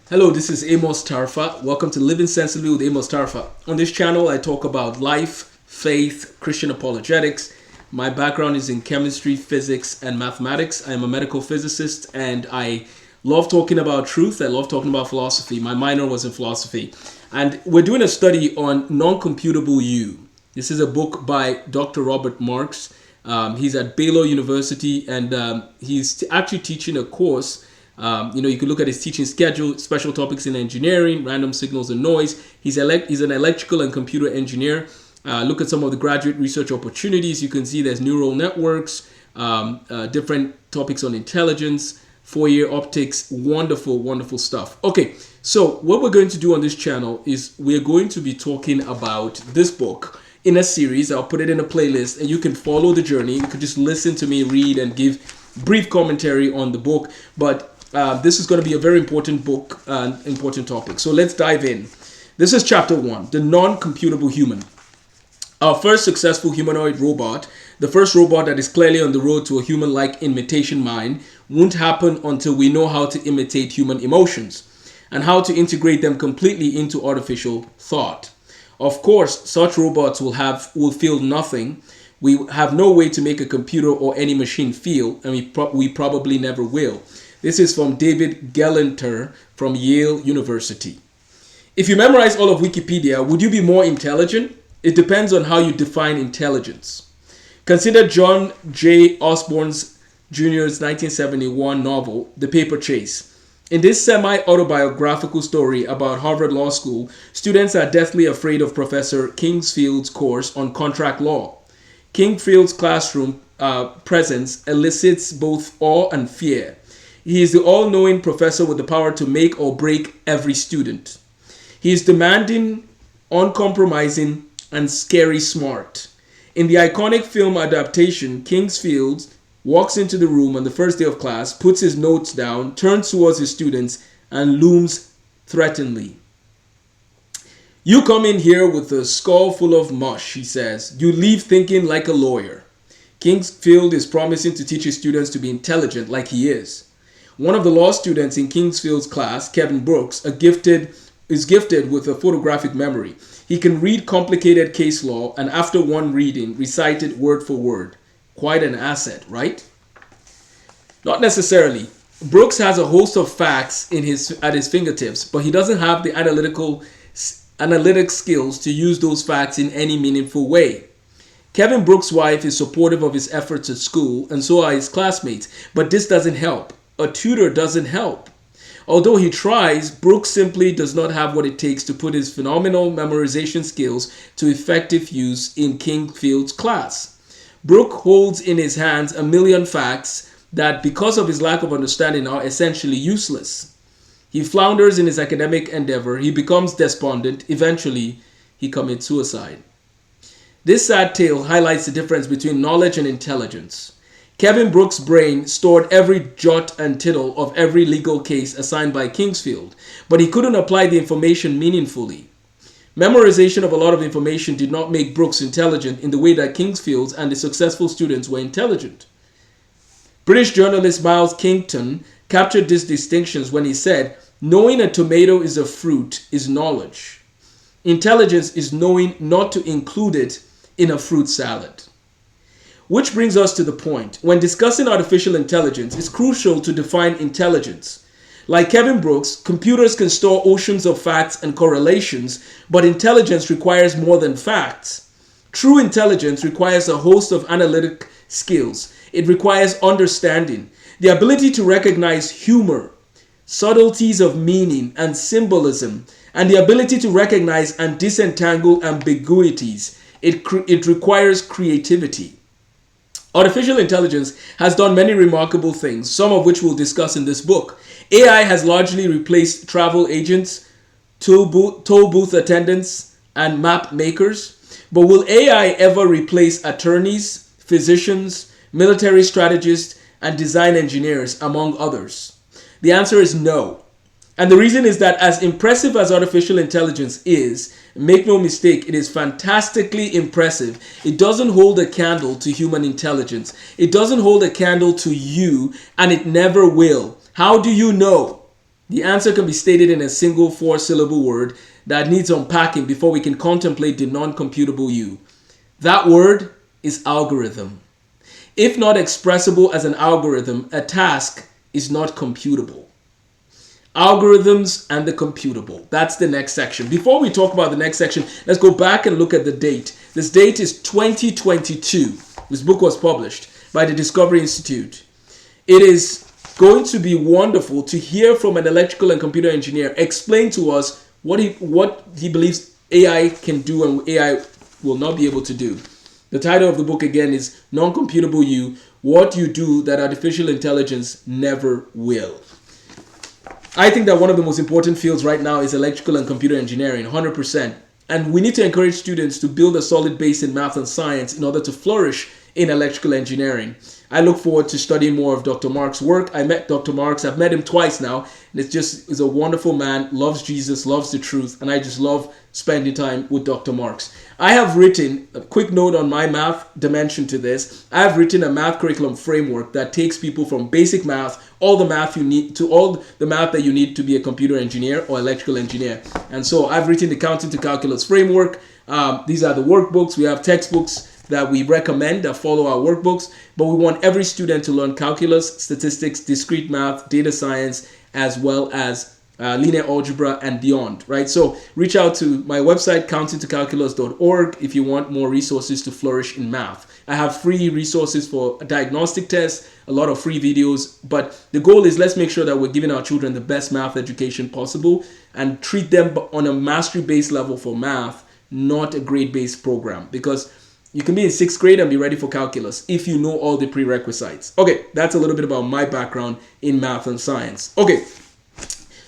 Hello, this is Amos Tarfa. Welcome to Living Sensibly with Amos Tarfa. On this channel, I talk about life, faith, Christian apologetics. My background is in chemistry, physics, and mathematics. I am a medical physicist, and I love talking about truth. I love talking about philosophy. My minor was in philosophy. And we're doing a study on non-computable you. This is a book by Dr. Robert Marks. He's at Baylor University, and he's actually teaching a course. You can look at his teaching schedule, special topics in engineering, random signals and noise. He's an electrical and computer engineer. Look at some of the graduate research opportunities. You can see there's neural networks, different topics on intelligence, Fourier optics, wonderful, wonderful stuff. Okay, so what we're going to do on this channel is we're going to be talking about this book in a series. I'll put it in a playlist and you can follow the journey. You can just listen to me read and give brief commentary on the book, but this is going to be a very important book and important topic. So let's dive in. This is chapter 1, the non-computable human. Our first successful humanoid robot, the first robot that is clearly on the road to a human-like imitation mind, won't happen until we know how to imitate human emotions and how to integrate them completely into artificial thought. Of course, such robots will feel nothing. We have no way to make a computer or any machine feel, and we probably never will. This is from David Gelenter from Yale University. If you memorize all of Wikipedia, would you be more intelligent? It depends on how you define intelligence. Consider John J. Osborne Jr.'s 1971 novel, The Paper Chase. In this semi-autobiographical story about Harvard Law School, students are deathly afraid of Professor Kingsfield's course on contract law. Kingsfield's classroom presence elicits both awe and fear. He is the all-knowing professor with the power to make or break every student. He is demanding, uncompromising, and scary smart. In the iconic film adaptation, Kingsfield walks into the room on the first day of class, puts his notes down, turns towards his students, and looms threateningly. "You come in here with a skull full of mush," he says. "You leave thinking like a lawyer." Kingsfield is promising to teach his students to be intelligent like he is. One of the law students in Kingsfield's class, Kevin Brooks, is gifted with a photographic memory. He can read complicated case law and after one reading, recite it word for word. Quite an asset, right? Not necessarily. Brooks has a host of facts at his fingertips, but he doesn't have the analytic skills to use those facts in any meaningful way. Kevin Brooks' wife is supportive of his efforts at school, and so are his classmates, but this doesn't help. A tutor doesn't help. Although he tries, Brooks simply does not have what it takes to put his phenomenal memorization skills to effective use in Kingsfield's class. Brooks holds in his hands a million facts that, because of his lack of understanding, are essentially useless. He flounders in his academic endeavor. He becomes despondent. Eventually, he commits suicide. This sad tale highlights the difference between knowledge and intelligence. Kevin Brooks' brain stored every jot and tittle of every legal case assigned by Kingsfield, but he couldn't apply the information meaningfully. Memorization of a lot of information did not make Brooks intelligent in the way that Kingsfield's and the successful students were intelligent. British journalist Miles Kington captured these distinctions when he said, "Knowing a tomato is a fruit is knowledge. Intelligence is knowing not to include it in a fruit salad." Which brings us to the point. When discussing artificial intelligence, it's crucial to define intelligence. Like Kevin Brooks, computers can store oceans of facts and correlations, but intelligence requires more than facts. True intelligence requires a host of analytic skills. It requires understanding, the ability to recognize humor, subtleties of meaning and symbolism, and the ability to recognize and disentangle ambiguities. It requires creativity. Artificial intelligence has done many remarkable things, some of which we'll discuss in this book. AI has largely replaced travel agents, toll booth attendants, and map makers. But will AI ever replace attorneys, physicians, military strategists, and design engineers, among others? The answer is no. And the reason is that as impressive as artificial intelligence is, make no mistake, it is fantastically impressive. It doesn't hold a candle to human intelligence. It doesn't hold a candle to you, and it never will. How do you know? The answer can be stated in a single 4-syllable word that needs unpacking before we can contemplate the non-computable you. That word is algorithm. If not expressible as an algorithm, a task is not computable. Algorithms and the computable. That's the next section. Before we talk about the next section, let's go back and look at the date. This date is 2022. This book was published by the Discovery Institute. It is going to be wonderful to hear from an electrical and computer engineer explain to us what he believes AI can do and AI will not be able to do. The title of the book again is Non-Computable You, What You Do That Artificial Intelligence Never Will. I think that one of the most important fields right now is electrical and computer engineering, 100%. And we need to encourage students to build a solid base in math and science in order to flourish in electrical engineering. I look forward to studying more of Dr. Mark's work. I met Dr. Marks. I've met him twice now. And he's a wonderful man, loves Jesus, loves the truth. And I just love spending time with Dr. Marks. I have written, a quick note on my math dimension to this. I've written a math curriculum framework that takes people from basic math, all the math you need, to all the math that you need to be a computer engineer or electrical engineer. And so I've written the Counting to Calculus framework. These are the workbooks. We have textbooks that we recommend that follow our workbooks, but we want every student to learn calculus, statistics, discrete math, data science, as well as linear algebra and beyond, right? So reach out to my website, countingtocalculus.org, if you want more resources to flourish in math. I have free resources for diagnostic tests, a lot of free videos, but the goal is let's make sure that we're giving our children the best math education possible and treat them on a mastery-based level for math, not a grade-based program, because you can be in 6th grade and be ready for calculus if you know all the prerequisites. Okay, that's a little bit about my background in math and science. Okay,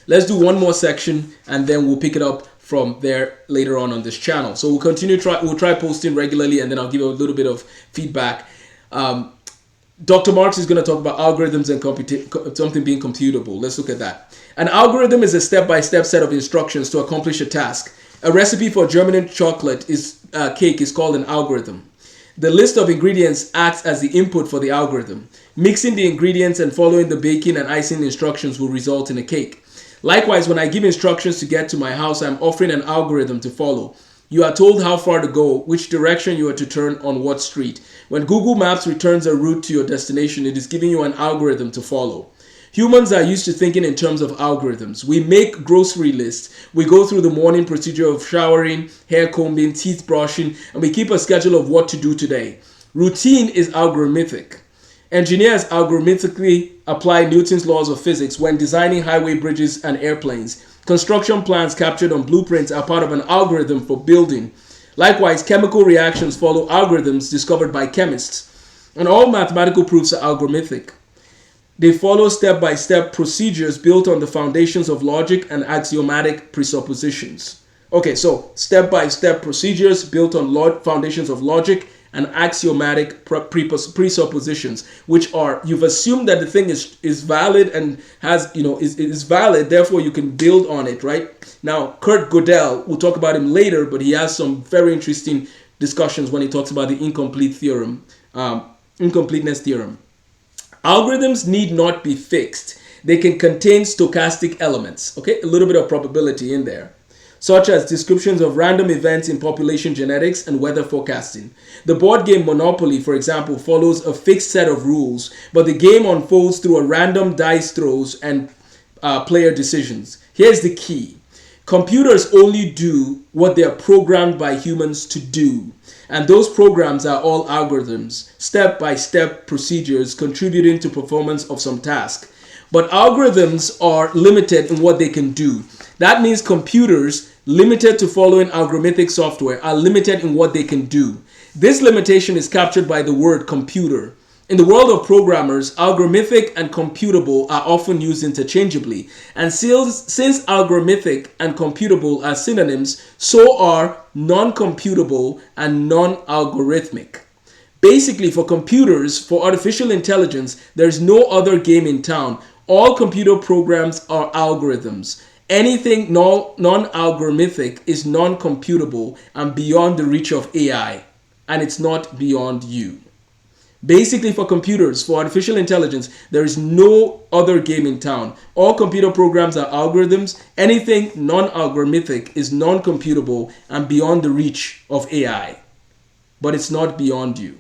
let's do one more section and then we'll pick it up from there later on this channel. So we'll try posting regularly, and then I'll give you a little bit of feedback. Dr. Marks is going to talk about algorithms and something being computable. Let's look at that. An algorithm is a step-by-step set of instructions to accomplish a task. A recipe for German chocolate cake is called an algorithm. The list of ingredients acts as the input for the algorithm. Mixing the ingredients and following the baking and icing instructions will result in a cake. Likewise, when I give instructions to get to my house, I'm offering an algorithm to follow. You are told how far to go, which direction you are to turn on what street. When Google Maps returns a route to your destination, it is giving you an algorithm to follow. Humans are used to thinking in terms of algorithms. We make grocery lists. We go through the morning procedure of showering, hair combing, teeth brushing, and we keep a schedule of what to do today. Routine is algorithmic. Engineers algorithmically apply Newton's laws of physics when designing highway bridges and airplanes. Construction plans captured on blueprints are part of an algorithm for building. Likewise, chemical reactions follow algorithms discovered by chemists. And all mathematical proofs are algorithmic. They follow step-by-step procedures built on the foundations of logic and axiomatic presuppositions. Okay, so step-by-step procedures built on foundations of logic and axiomatic presuppositions, which are, you've assumed that the thing is valid and is valid, therefore you can build on it, right? Now, Kurt Gödel, we'll talk about him later, but he has some very interesting discussions when he talks about the incompleteness theorem. Algorithms need not be fixed. They can contain stochastic elements, okay? A little bit of probability in there, such as descriptions of random events in population genetics and weather forecasting. The board game Monopoly, for example, follows a fixed set of rules, but the game unfolds through a random dice throws and player decisions. Here's the key. Computers only do what they are programmed by humans to do. And those programs are all algorithms, step-by-step procedures contributing to performance of some task. But algorithms are limited in what they can do. That means computers, limited to following algorithmic software, are limited in what they can do. This limitation is captured by the word computer. In the world of programmers, algorithmic and computable are often used interchangeably. And since algorithmic and computable are synonyms, so are non-computable and non-algorithmic. Basically, for computers, for artificial intelligence, there's no other game in town. All computer programs are algorithms. Anything non-algorithmic is non-computable and beyond the reach of AI. And it's not beyond you. Basically, for computers, for artificial intelligence, there is no other game in town. All computer programs are algorithms. Anything non-algorithmic is non-computable and beyond the reach of AI. But it's not beyond you.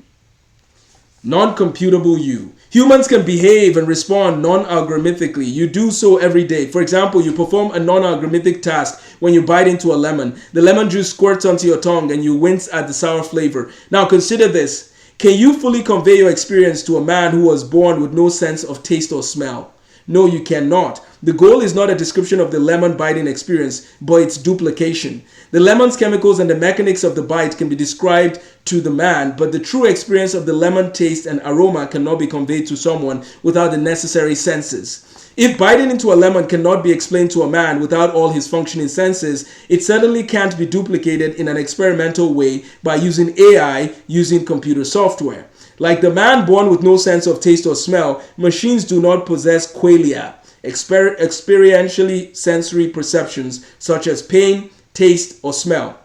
Non-computable you. Humans can behave and respond non-algorithmically. You do so every day. For example, you perform a non-algorithmic task when you bite into a lemon. The lemon juice squirts onto your tongue and you wince at the sour flavor. Now consider this. Can you fully convey your experience to a man who was born with no sense of taste or smell? No, you cannot. The goal is not a description of the lemon biting experience, but its duplication. The lemon's chemicals and the mechanics of the bite can be described to the man, but the true experience of the lemon taste and aroma cannot be conveyed to someone without the necessary senses. If biting into a lemon cannot be explained to a man without all his functioning senses, it certainly can't be duplicated in an experimental way by using AI, using computer software. Like the man born with no sense of taste or smell, machines do not possess qualia, experientially sensory perceptions such as pain, taste, or smell.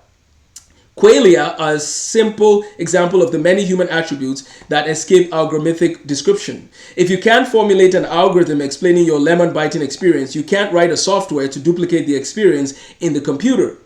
Qualia are a simple example of the many human attributes that escape algorithmic description. If you can't formulate an algorithm explaining your lemon biting experience, you can't write a software to duplicate the experience in the computer.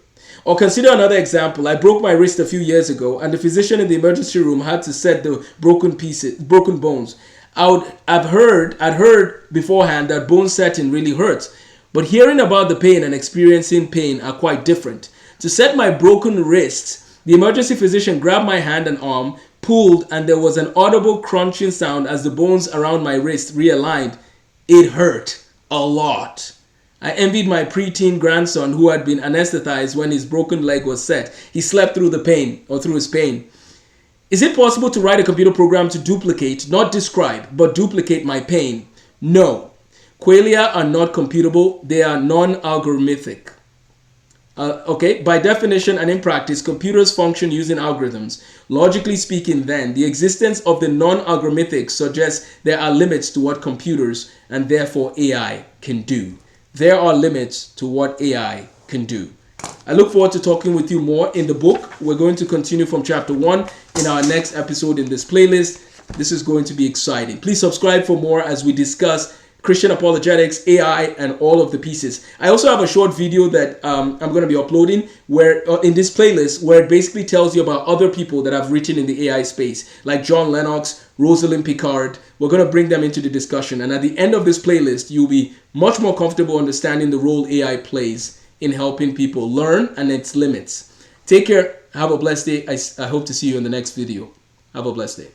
Or consider another example. I broke my wrist a few years ago and the physician in the emergency room had to set the broken bones. I'd heard beforehand that bone setting really hurts, but hearing about the pain and experiencing pain are quite different. To set my broken wrist, the emergency physician grabbed my hand and arm, pulled, and there was an audible crunching sound as the bones around my wrist realigned. It hurt a lot. I envied my preteen grandson who had been anesthetized when his broken leg was set. He slept through his pain. Is it possible to write a computer program to duplicate, not describe, but duplicate my pain? No. Qualia are not computable. They are non-algorithmic. By definition and in practice, computers function using algorithms. Logically speaking, then, the existence of the non-algorithmic suggests there are limits to what computers and therefore AI can do. There are limits to what AI can do. I look forward to talking with you more in the book. We're going to continue from chapter 1 in our next episode in this playlist. This is going to be exciting. Please subscribe for more as we discuss Christian apologetics, AI, and all of the pieces. I also have a short video that I'm going to be uploading where in this playlist where it basically tells you about other people that have written in the AI space, like John Lennox, Rosalind Picard. We're going to bring them into the discussion. And at the end of this playlist, you'll be much more comfortable understanding the role AI plays in helping people learn and its limits. Take care. Have a blessed day. I hope to see you in the next video. Have a blessed day.